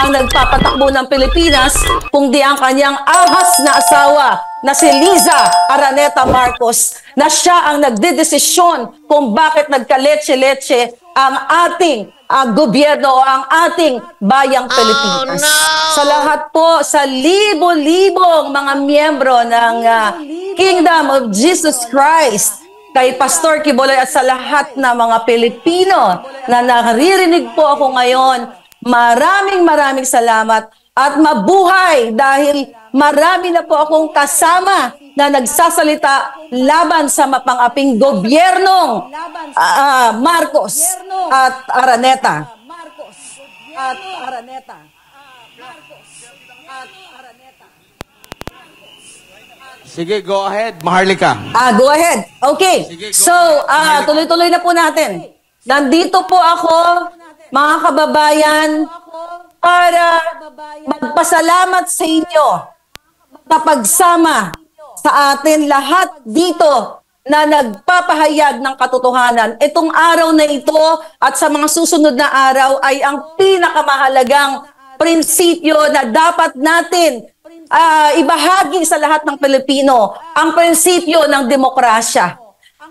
ang nagpapatakbo ng Pilipinas, kundi ang kanyang ahas na asawa na si Liza Araneta Marcos, na siya ang nagdedesisyon kung bakit nagkaletse-letse ang ating gobyerno o ang ating bayang Pilipinas. Oh, no! Sa lahat po, sa libo-libong mga miyembro ng Kingdom of Jesus Christ, kay Pastor Quiboloy at sa lahat na mga Pilipino na naririnig po ako ngayon, maraming salamat at mabuhay dahil marami na po akong kasama na nagsasalita laban sa mapang-aping gobyernong Marcos at Araneta. Sige, go ahead, Maharlika. Go ahead. Okay. Sige, so, tuloy-tuloy na po natin. Nandito po ako, mga kababayan, para magpasalamat sa inyo sa pagsama sa atin lahat dito na nagpapahayag ng katotohanan. Itong araw na ito at sa mga susunod na araw ay ang pinakamahalagang prinsipyo na dapat natin ibahagi sa lahat ng Pilipino, ang prinsipyo ng demokrasya.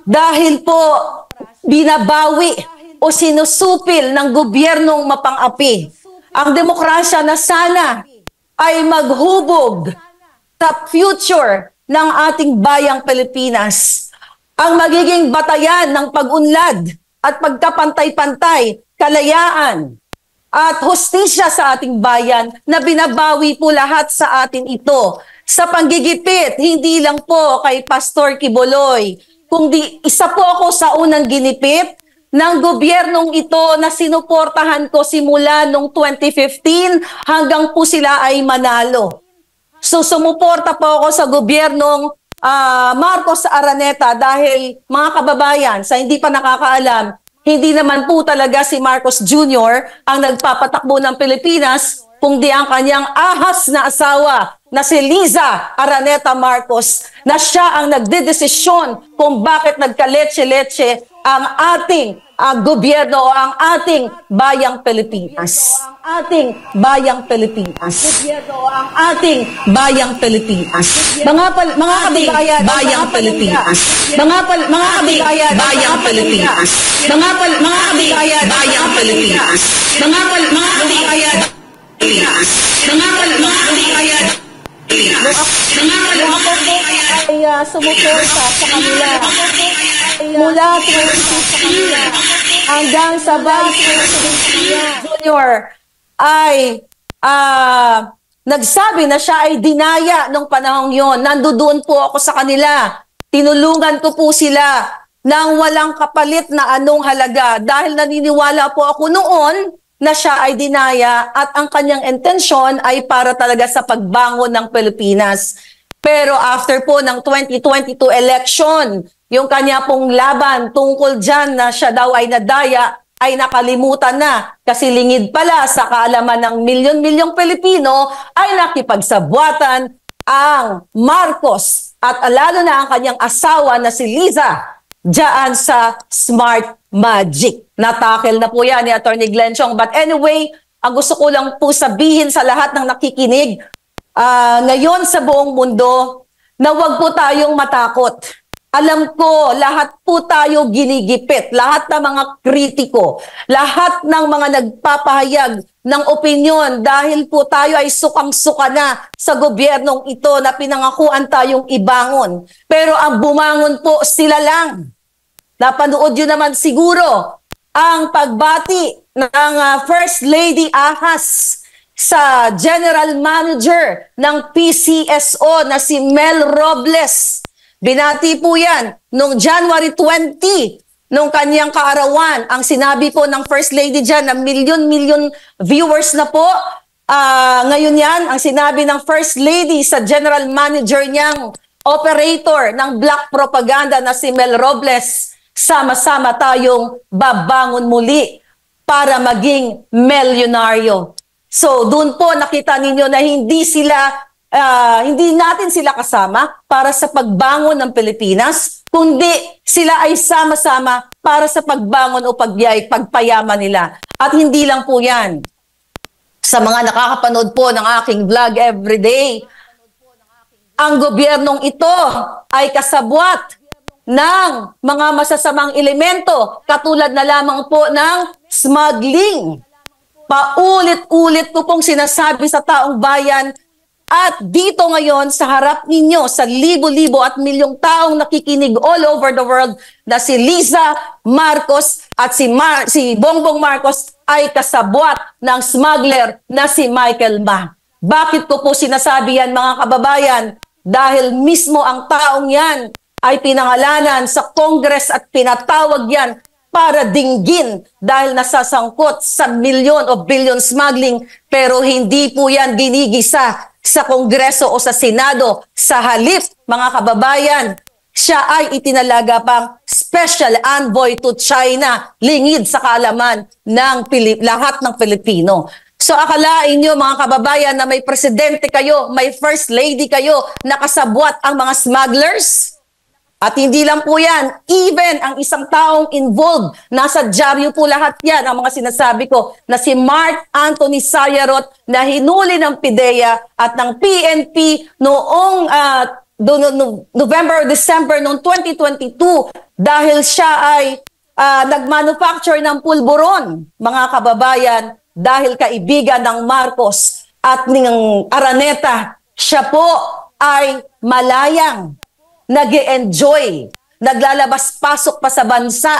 Dahil po binabawi o sinusupil ng gobyernong mapang-api ang demokrasya na sana ay maghubog sa future ng ating bayang Pilipinas. Ang magiging batayan ng pag-unlad at pagkapantay-pantay, kalayaan at hustisya sa ating bayan na binabawi po lahat sa atin ito. Sa panggigipit, hindi lang po kay Pastor Quiboloy, kundi isa po ako sa unang ginipit ng gobyernong ito na sinuportahan ko simula noong 2015 hanggang po sila ay manalo. So sumuporta po ako sa gobyernong Marcos Araneta dahil mga kababayan, sa hindi pa nakakaalam, hindi naman po talaga si Marcos Jr. ang nagpapatakbo ng Pilipinas, kundi ang kanyang ahas na asawa na si Liza Araneta Marcos, na siya ang nagdedesisyon kung bakit nagkaletse-letse ang ating gobyerno o ang ating bayang Pilipinas. Ating bayang Pilipinas. Gobyerno o ang ating bayang Pilipinas. Mga kababayan, bayang Pilipinas. Mga kababayan, bayang Pilipinas. Mga kababayan, bayang Pilipinas. Mga kababayan, Pilipinas. Mga kababayan, ay sumuporta sa kanila mula 26 sa kanila hanggang sa Vice President Junior ay nagsabi na siya ay dinaya nung panahong yon. Nandoon po ako sa kanila. Tinulungan ko po sila ng walang kapalit na anong halaga dahil naniniwala po ako noon na siya ay dinaya at ang kanyang intensyon ay para talaga sa pagbangon ng Pilipinas. Pero after po ng 2022 election, yung kanya pong laban tungkol dyan na siya daw ay nadaya, ay nakalimutan na kasi lingid pala sa kaalaman ng milyon-milyong Pilipino ay nakipagsabwatan ang Marcos at lalo na ang kanyang asawa na si Liza dyan sa Smart Magic. Natakel na po yan ni Atty. Glenn Chong. But anyway, ang gusto ko lang po sabihin sa lahat ng nakikinig ngayon sa buong mundo na huwag po tayong matakot. Alam ko, lahat po tayo ginigipit, lahat ng mga kritiko, lahat ng mga nagpapahayag ng opinyon dahil po tayo ay sukang-suka na sa gobyernong ito na pinangakuan tayong ibangon. Pero ang bumangon po sila lang. Napanood yun naman siguro ang pagbati ng First Lady Ahas sa General Manager ng PCSO na si Mel Robles. Binati po yan noong January 20, noong kanyang kaarawan. Ang sinabi po ng First Lady dyan na milyon-milyon viewers na po. Ngayon yan, ang sinabi ng First Lady sa General Manager niyang operator ng black propaganda na si Mel Robles, sama-sama tayong babangon muli para maging milyonaryo. So, doon po nakita ninyo na hindi natin sila kasama para sa pagbangon ng Pilipinas, kundi sila ay sama-sama para sa pagbangon o pagpayaman nila. At hindi lang po yan. sa mga nakakapanood po ng aking vlog everyday, ang gobyernong ito ay kasabwat ng mga masasamang elemento katulad na lamang po ng smuggling. Paulit-ulit ko pong sinasabi sa taong bayan at dito ngayon sa harap ninyo sa libo-libo at milyong taong nakikinig all over the world na si Liza Marcos at si Bongbong Marcos ay kasabwat ng smuggler na si Michael Ma. Bakit ko po sinasabi yan mga kababayan? Dahil mismo ang taong yan ay pinangalanan sa Congress at pinatawag yan para dinggin dahil nasasangkot sa milyon o billion smuggling pero hindi po yan ginigisa sa Kongreso o sa Senado. Sa halip, mga kababayan, siya ay itinalaga pang special envoy to China, lingid sa kaalaman ng lahat ng Pilipino. So akalain nyo mga kababayan na may presidente kayo, may first lady kayo, nakasabwat ang mga smugglers? At hindi lang po yan, even ang isang taong involved, nasa dyaryo po lahat yan, ang mga sinasabi ko, na si Mark Anthony Sayarot na hinuli ng PIDEA at ng PNP noong November or December noong 2022 dahil siya ay nagmanufacture ng pulburon, mga kababayan, dahil kaibigan ng Marcos at ng Araneta. Siya po ay malayang nag-e-enjoy, naglalabas-pasok pa sa bansa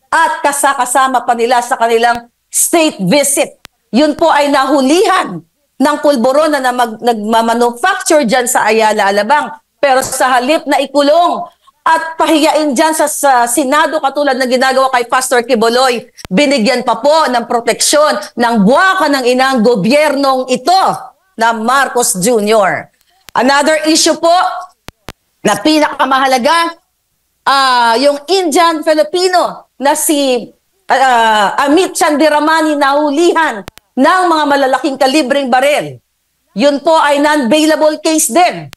at kasama pa nila sa kanilang state visit. Yun po ay nahulihan ng pulburon na nagmamanufacture dyan sa Ayala, Alabang. Pero sa halip na ikulong at pahiyain dyan sa Senado katulad na ginagawa kay Pastor Quiboloy, binigyan pa po ng proteksyon ng buwaka ng inang gobyernong ito na Marcos Jr. Another issue po na pinakamahalaga, yung Indian Filipino na si Amit Chandiramani nahulihan ng mga malalaking kalibreng baril. Yun po ay non-bailable case din.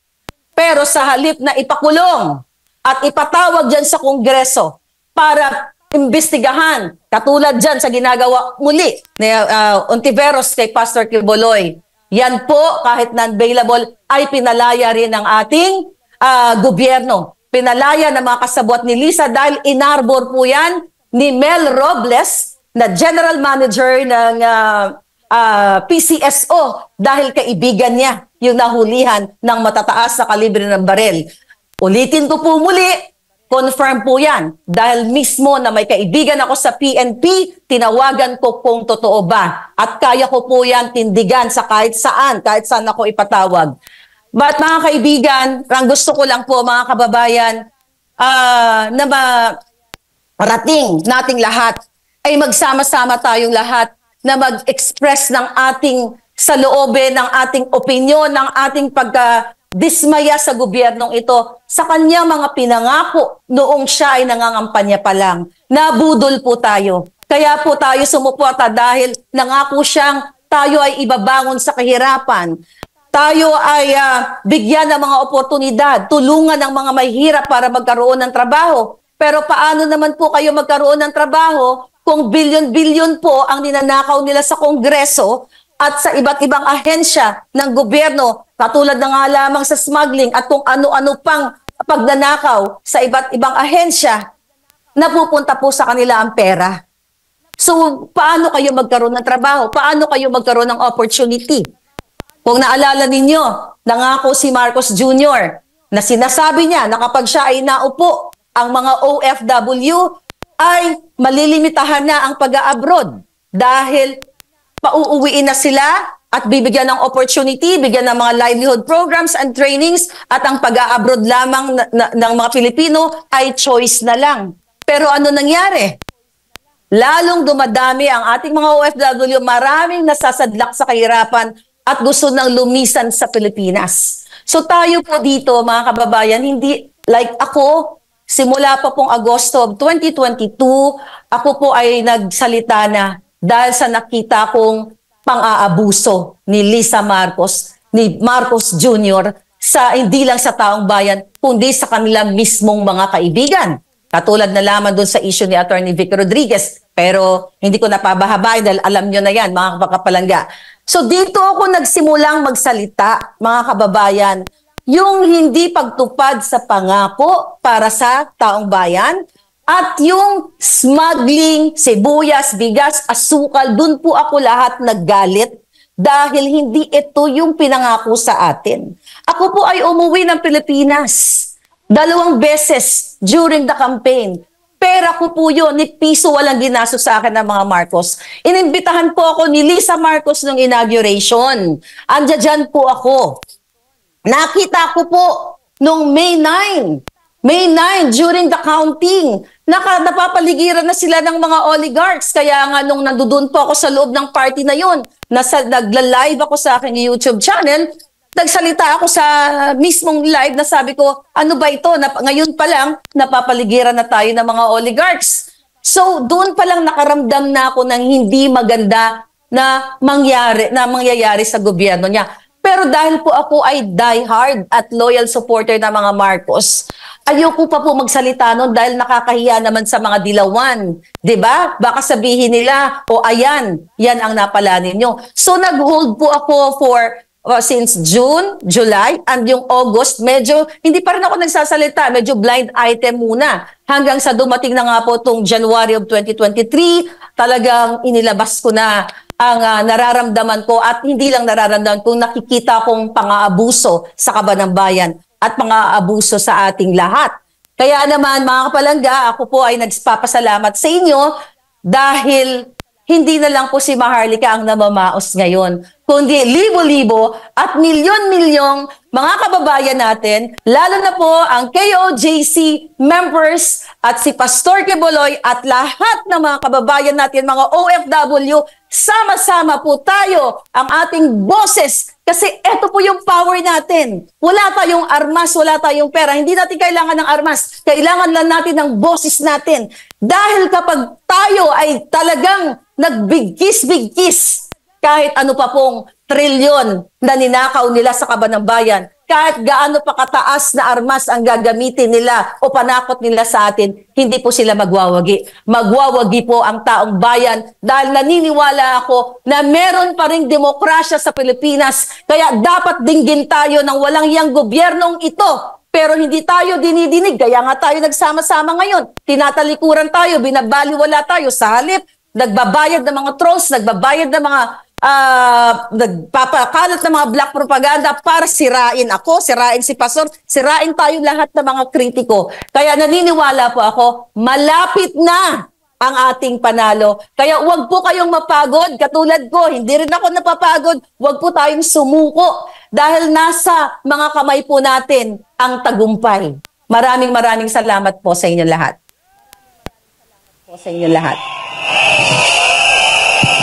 Pero sa halip na ipakulong at ipatawag dyan sa Kongreso para imbestigahan, katulad dyan sa ginagawa muli ni Ontiveros kay Pastor Quiboloy, yan po kahit non-bailable ay pinalaya rin ng ating gobyerno. Pinalaya ng mga kasabwat ni Liza dahil inarbor po yan ni Mel Robles na General Manager ng PCSO dahil kaibigan niya yung nahulihan ng matataas na kalibre ng baril. Ulitin ko po muli, confirm po yan. Dahil mismo na may kaibigan ako sa PNP, tinawagan ko kung totoo ba. At kaya ko po yan tindigan sa kahit saan ako ipatawag. But mga kaibigan, ang gusto ko lang po mga kababayan, na marating nating lahat ay magsama-sama tayong lahat na mag-express ng ating saloobin, ng ating opinyon, ng ating pagdismaya sa gobyernong ito sa kanyang mga pinangako noong siya ay nangangampanya pa lang. Nabudol po tayo. Kaya po tayo sumuporta dahil nangako siyang tayo ay ibabangon sa kahirapan. Tayo ay bigyan ng mga oportunidad, tulungan ng mga mahihirap para magkaroon ng trabaho. Pero paano naman po kayo magkaroon ng trabaho kung bilyon-bilyon po ang ninanakaw nila sa Kongreso at sa iba't ibang ahensya ng gobyerno, katulad na nga lamang sa smuggling at kung ano-ano pang pagnanakaw sa iba't ibang ahensya, napupunta po sa kanila ang pera. So, paano kayo magkaroon ng trabaho? Paano kayo magkaroon ng opportunity? Kung naalala ninyo, nangako si Marcos Jr. na sinasabi niya na kapag siya ay naupo, ang mga OFW ay malilimitahan na ang pag-a-abroad dahil pauuwiin na sila at bibigyan ng opportunity, bigyan ng mga livelihood programs and trainings at ang pag-a-abroad lamang ng mga Pilipino ay choice na lang. Pero ano nangyari? Lalong dumadami ang ating mga OFW, maraming nasasadlak sa kahirapan at gusto nang lumisan sa Pilipinas. So tayo po dito mga kababayan, hindi like ako, simula pa pong Agosto of 2022, ako po ay nagsalita na dahil sa nakita kong pang-aabuso ni Liza Marcos, ni Marcos Jr. sa hindi lang sa taong bayan, kundi sa kanilang mismong mga kaibigan. Katulad na lamang doon sa issue ni Attorney Vic Rodriguez. Pero hindi ko napabahabain dahil alam nyo na yan, mga kapalangga. So dito ako nagsimulang magsalita, mga kababayan, yung hindi pagtupad sa pangako para sa taong bayan at yung smuggling, sibuyas, bigas, asukal, dun po ako lahat naggalit dahil hindi ito yung pinangako sa atin. Ako po ay umuwi ng Pilipinas 2 beses during the campaign. Pera ko po yun, ni piso walang ginasto sa akin ng mga Marcos. Inimbitahan po ako ni Lisa Marcos ng inauguration. Andiyan po ako. Nakita ko po nung May 9 during the counting, napapaligiran na sila ng mga oligarchs. Kaya nga nung nandoon po ako sa loob ng party na yun, nagla-live ako sa aking YouTube channel, nagsalita ako sa mismong live na sabi ko, ano ba ito? Ngayon pa lang, napapaligiran na tayo ng mga oligarchs. So, doon pa lang nakaramdam na ako ng hindi maganda na mangyayari sa gobyerno niya. Pero dahil po ako ay diehard at loyal supporter ng mga Marcos, ayoko pa po magsalita noon dahil nakakahiya naman sa mga dilawan. 'Di ba? Baka sabihin nila, o ayan, yan ang napala ninyo. So nag-hold po ako for since June, July, and yung August, medyo hindi pa rin ako nagsasalita, medyo blind item muna. Hanggang sa dumating na nga po itong January of 2023, talagang inilabas ko na ang nararamdaman ko at hindi lang nararamdaman ko, nakikita kong pang-aabuso sa kaban ng bayan at pang-aabuso sa ating lahat. Kaya naman mga kapalangga, ako po ay nagpapasalamat sa inyo dahil hindi na lang po si Maharlika ang namamaos ngayon, kundi libo-libo at milyon-milyong mga kababayan natin, lalo na po ang KOJC members at si Pastor Quiboloy at lahat ng mga kababayan natin, mga OFW, sama-sama po tayo ang ating boses kasi eto po yung power natin. Wala tayong armas, wala tayong pera. Hindi natin kailangan ng armas. Kailangan lang natin ng boses natin. Dahil kapag tayo ay talagang nagbigkis-bigkis, kahit ano pa pong trilyon na ninakaw nila sa kaban ng bayan, kahit gaano pa kataas na armas ang gagamitin nila o panakot nila sa atin, hindi po sila magwawagi. Magwawagi po ang taong bayan dahil naniniwala ako na meron pa ring demokrasya sa Pilipinas. Kaya dapat dinggin tayo ng walang yang gobyernong ito. Pero hindi tayo dinidinig. Kaya nga tayo nagsama-sama ngayon. Tinatalikuran tayo, binabaliwala tayo. Sa halip, nagbabayad ng mga trolls, nagbabayad ng mga nagpapakalat ng mga black propaganda para sirain ako, sirain si Pastor, sirain tayo lahat ng mga kritiko. Kaya naniniwala po ako, malapit na ang ating panalo. Kaya huwag po kayong mapagod, katulad ko, hindi rin ako napapagod, huwag po tayong sumuko dahil nasa mga kamay po natin ang tagumpay. Maraming salamat po sa inyo lahat.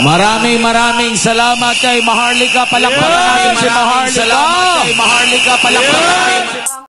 Maraming salamat kay Maharlika. Palakpakan natin si Maharlika. Salamat kay Maharlika. Palakpakan natin.